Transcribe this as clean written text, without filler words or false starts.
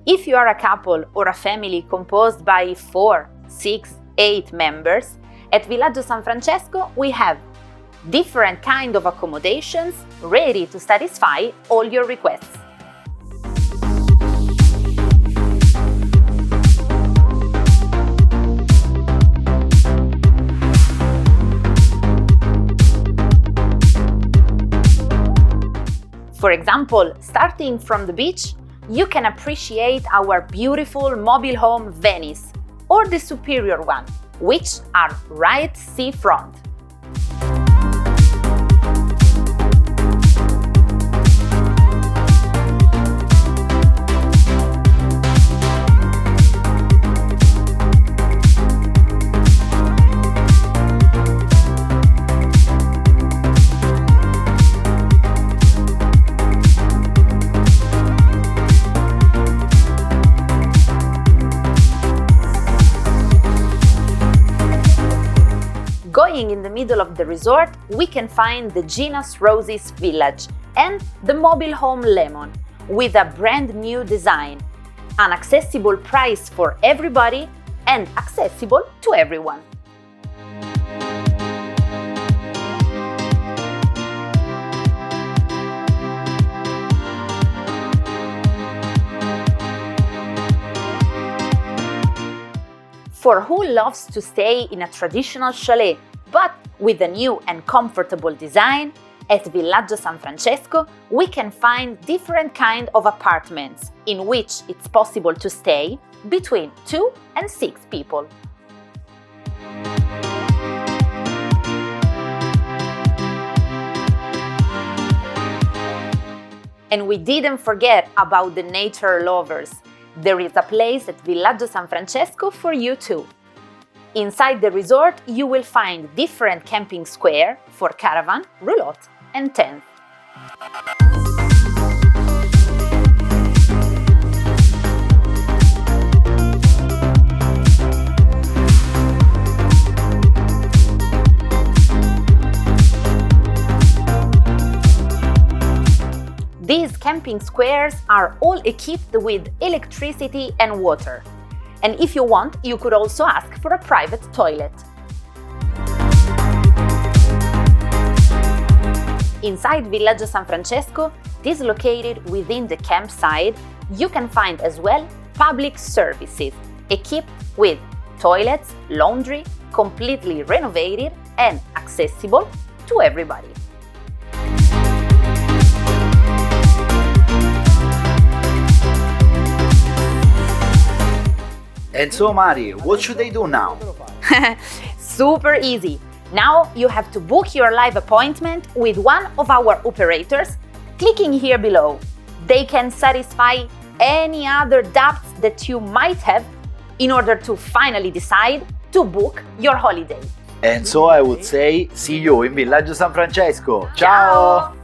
If you are a couple or a family composed by 4, 6, 8 members, at Villaggio San Francesco we have different kind of accommodations ready to satisfy all your requests. For example, starting from the beach, you can appreciate our beautiful mobile home Venice or the superior one, which are right seafront. Going in the middle of the resort, we can find the Genus Roses Village and the mobile home Lemon with a brand new design, an accessible price for everybody and accessible to everyone. For who loves to stay in a traditional chalet, but with a new and comfortable design, at Villaggio San Francesco we can find different kind of apartments in which it's possible to stay between 2 and 6 people. And we didn't forget about the nature lovers. There is a place at Villaggio San Francesco for you too. Inside the resort, you will find different camping square for caravan, roulotte and tent. These camping squares are all equipped with electricity and water. And if you want, you could also ask for a private toilet. Inside Villaggio San Francesco, dislocated within the campsite, you can find as well public services equipped with toilets, laundry, completely renovated and accessible to everybody. And so, Mari, what should they do now? Super easy! Now you have to book your live appointment with one of our operators, clicking here below. They can satisfy any other doubts that you might have in order to finally decide to book your holiday. And so I would say, see you in Villaggio San Francesco. Ciao!